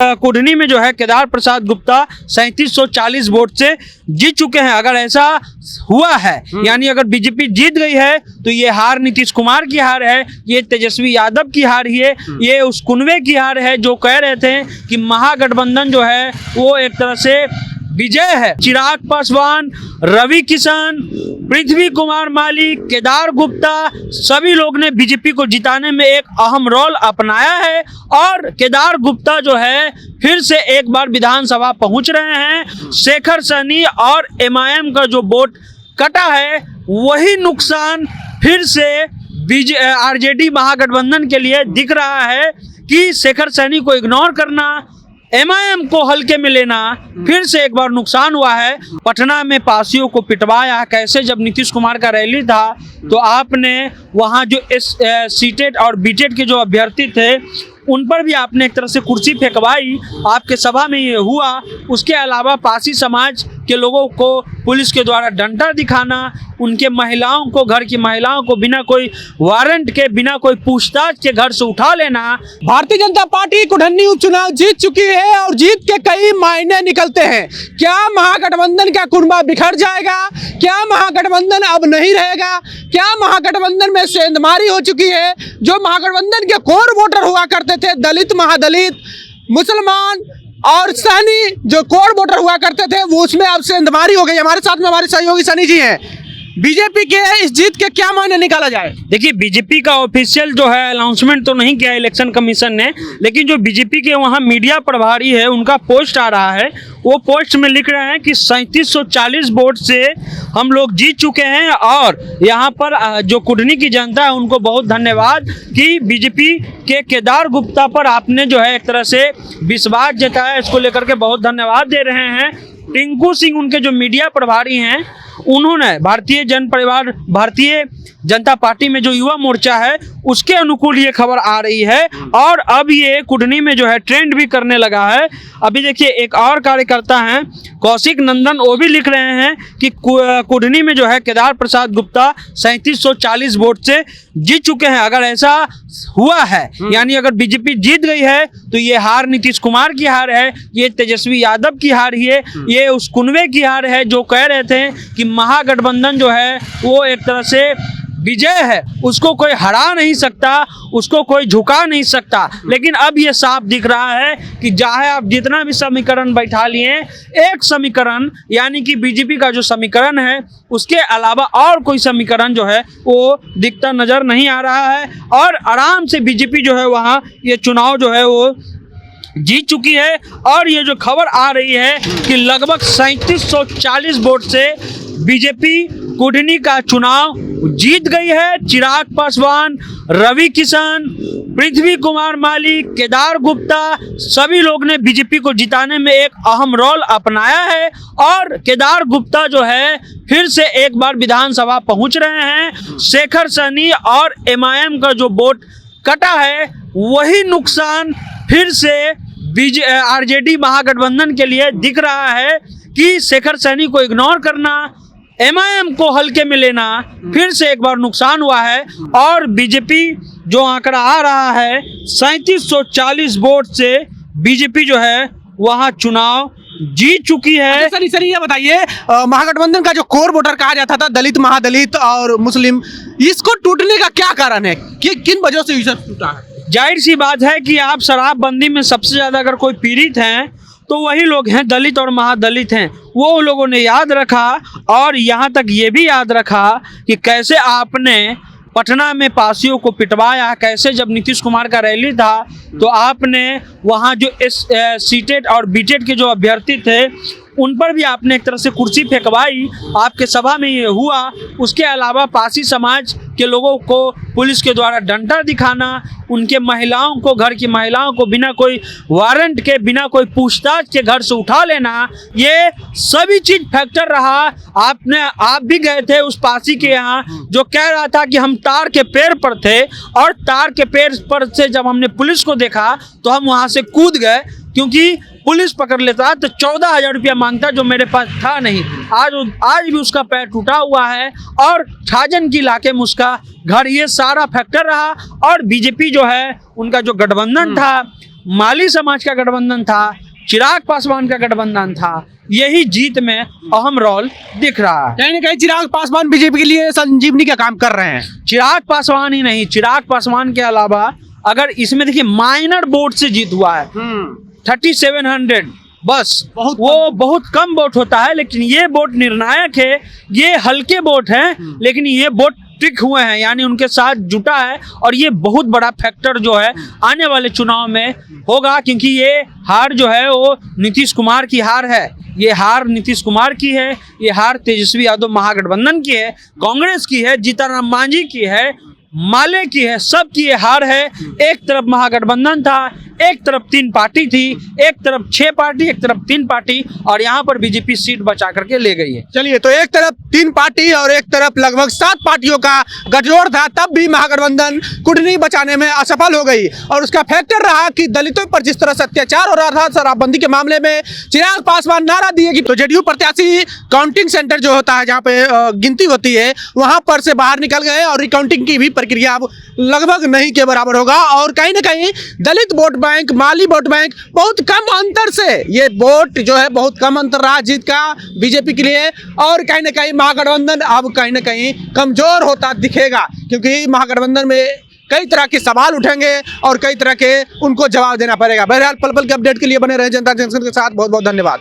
कुढ़नी में जो है केदार प्रसाद गुप्ता 3740 वोट से जीत चुके हैं। अगर ऐसा हुआ है यानी अगर बीजेपी जीत गई है तो ये हार नीतीश कुमार की हार है, ये तेजस्वी यादव की हार है, ये उस कुनवे की हार है जो कह रहे थे कि महागठबंधन जो है वो एक तरह से विजय है। चिराग पासवान, रवि किशन, पृथ्वी कुमार मालिक, केदार गुप्ता सभी लोग ने बीजेपी को जिताने में एक अहम रोल अपनाया है और केदार गुप्ता जो है फिर से एक बार विधानसभा पहुंच रहे हैं। शेखर सहनी और एमआईएम का जो वोट कटा है वही नुकसान फिर से आरजेडी महागठबंधन के लिए दिख रहा है कि शेखर सहनी को इग्नोर करना, एमआईएम को हल्के में लेना फिर से एक बार नुकसान हुआ है। पटना में पासियों को पिटवाया कैसे, जब नीतीश कुमार का रैली था तो आपने वहां जो सीटेड और बीटेड के जो अभ्यर्थी थे उन पर भी आपने एक तरह से कुर्सी फेंकवाई, आपके सभा में ये हुआ। उसके अलावा पासी समाज के लोगों को पुलिस के द्वारा डंडा दिखाना, उनके महिलाओं को, घर की महिलाओं को बिना कोई वारंट के, बिना कोई पूछताछ के घर से उठा लेना। भारतीय जनता पार्टी कुढ़नी उपचुनाव जीत चुकी है और जीत के कई मायने निकलते हैं। क्या महागठबंधन का कुनबा बिखर जाएगा? क्या महागठबंधन अब नहीं रहेगा? क्या महागठबंधन में सेंधमारी हो चुकी है? जो महागठबंधन के कोर वोटर हुआ करते थे, दलित, महादलित, मुसलमान और सहनी जो कोर वोटर हुआ करते थे, वो उसमें अब सेंधमारी हो गई। हमारे साथ में हमारे सहयोगी सनी जी हैं। बीजेपी के इस जीत के क्या मायने निकाला जाए? देखिए, बीजेपी का ऑफिशियल जो है अनाउंसमेंट तो नहीं किया इलेक्शन कमीशन ने, लेकिन जो बीजेपी के वहाँ मीडिया प्रभारी है उनका पोस्ट आ रहा है। वो पोस्ट में लिख रहे हैं कि 3740 वोट से हम लोग जीत चुके हैं और यहाँ पर जो कुढ़नी की जनता है उनको बहुत धन्यवाद कि बीजेपी के केदार गुप्ता पर आपने जो है एक तरह से विश्वास जताया, इसको लेकर के बहुत धन्यवाद दे रहे हैं। टिंकू सिंह उनके जो मीडिया प्रभारी हैं उन्होंने भारतीय जनता पार्टी में जो युवा मोर्चा है उसके अनुकूल ये खबर आ रही है और अब ये कुढ़नी में जो है ट्रेंड भी करने लगा है। अभी देखिए, एक और कार्यकर्ता हैं कौशिक नंदन, वो भी लिख रहे हैं कि कुढ़नी में जो है केदार प्रसाद गुप्ता 3740 वोट से जीत चुके हैं। अगर ऐसा हुआ है यानी अगर बीजेपी जीत गई है तो ये हार नीतीश कुमार की हार है, ये तेजस्वी यादव की हार है, ये उस कुनवे की हार है जो कह रहे थे कि महागठबंधन जो है वो एक तरह से विजय है, उसको कोई हरा नहीं सकता, उसको कोई झुका नहीं सकता। लेकिन अब ये साफ दिख रहा है कि चाहे आप जितना भी समीकरण बैठा लिए, एक समीकरण यानी कि बीजेपी का जो समीकरण है उसके अलावा और कोई समीकरण जो है वो दिखता नजर नहीं आ रहा है और आराम से बीजेपी जो है वहाँ ये चुनाव जो है वो जीत चुकी है। और ये जो खबर आ रही है कि लगभग 3740 वोट से बीजेपी कुढ़नी का चुनाव जीत गई है। चिराग पासवान, रवि किशन, पृथ्वी कुमार मालिक, केदार गुप्ता सभी लोग ने बीजेपी को जिताने में एक अहम रोल अपनाया है और केदार गुप्ता जो है फिर से एक बार विधानसभा पहुंच रहे हैं। शेखर सहनी और एमआईएम का जो वोट कटा है वही नुकसान फिर से आरजेडी महागठबंधन के लिए दिख रहा है कि शेखर सहनी को इग्नोर करना, एमआईएम को हल्के में लेना फिर से एक बार नुकसान हुआ है और बीजेपी जो आंकड़ा आ रहा है 3740 वोट से बीजेपी जो है वहां चुनाव जीत चुकी है। सर ये बताइए, महागठबंधन का जो कोर वोटर कहा जाता था, दलित, महादलित और मुस्लिम, इसको टूटने का क्या कारण है? किन वजह से ये टूटा है? जाहिर सी बात है कि आप शराबबंदी में सबसे ज़्यादा अगर कोई पीड़ित हैं तो वही लोग हैं, दलित और महादलित हैं। वो लोगों ने याद रखा और यहाँ तक ये भी याद रखा कि कैसे आपने पटना में पासियों को पिटवाया, कैसे जब नीतीश कुमार का रैली था तो आपने वहाँ जो सीटेड और बीटेड के जो अभ्यर्थी थे उन पर भी आपने एक तरह से कुर्सी फेंकवाई, आपके सभा में ये हुआ। उसके अलावा पासी समाज के लोगों को पुलिस के द्वारा डंडा दिखाना, उनके महिलाओं को, घर की महिलाओं को बिना कोई वारंट के, बिना कोई पूछताछ के घर से उठा लेना, ये सभी चीज फैक्टर रहा। आप भी गए थे उस पासी के यहाँ जो कह रहा था कि हम तार के पेड़ पर थे और तार के पेड़ पर से जब हमने पुलिस को देखा तो हम वहाँ से कूद गए क्योंकि पुलिस पकड़ लेता तो 14,000 रुपया मांगता जो मेरे पास था नहीं। आज भी उसका पैर टूटा हुआ है और छाजन की इलाके में उसका घर, ये सारा फैक्टर रहा। और बीजेपी जो है उनका जो गठबंधन था माली समाज का गठबंधन था, चिराग पासवान का गठबंधन था, यही जीत में अहम रोल दिख रहा है। कहीं ना कहीं चिराग पासवान बीजेपी के लिए संजीवनी का काम कर रहे हैं। चिराग पासवान ही नहीं, चिराग पासवान के अलावा अगर इसमें देखिए माइनर वोट से जीत हुआ है 3700 बस, वो बहुत कम वोट होता है, लेकिन ये वोट निर्णायक है। ये हल्के वोट हैं, लेकिन ये वोट टिक हुए हैं, यानी उनके साथ जुटा है, और ये बहुत बड़ा फैक्टर जो है आने वाले चुनाव में होगा, क्योंकि ये हार जो है वो नीतीश कुमार की हार है। ये हार नीतीश कुमार की है, ये हार तेजस्वी यादव महागठबंधन की है, कांग्रेस की है, जीतन मांझी की है, माले की है, सबकी ये हार है। एक तरफ महागठबंधन था, एक तरफ 3 पार्टी थी, एक तरफ 6 पार्टी, एक तरफ 3 पार्टी, और यहाँ पर बीजेपी सीट बचा करके ले गई है। चलिए, तो एक तरफ 3 पार्टी और एक तरफ लगभग 7 पार्टियों का गठजोड़ था, तब भी महागठबंधन कुंडली बचाने में असफल हो गई। और उसका फैक्टर रहा कि दलितों पर जिस तरह से अत्याचार हो रहा था, शराबबंदी के मामले में चिराग पासवान नारा दिए कि तो जेडीयू प्रत्याशी काउंटिंग सेंटर जो होता है, जहाँ पे गिनती होती है, वहां पर से बाहर निकल गए, और रिकाउंटिंग की भी प्रक्रिया अब लगभग नहीं के बराबर होगा। और कहीं ना कहीं दलित वोट बैंक, माली वोट बैंक, बहुत कम अंतर से ये वोट जो है बहुत कम अंतर रहा जीत का बीजेपी के लिए। और कहीं ना कहीं महागठबंधन अब कहीं ना कहीं कमजोर होता दिखेगा, क्योंकि महागठबंधन में कई तरह के सवाल उठेंगे और कई तरह के उनको जवाब देना पड़ेगा। बहरहाल पल पल के अपडेट के लिए बने रहे जनता जंक्शन के साथ। बहुत बहुत धन्यवाद।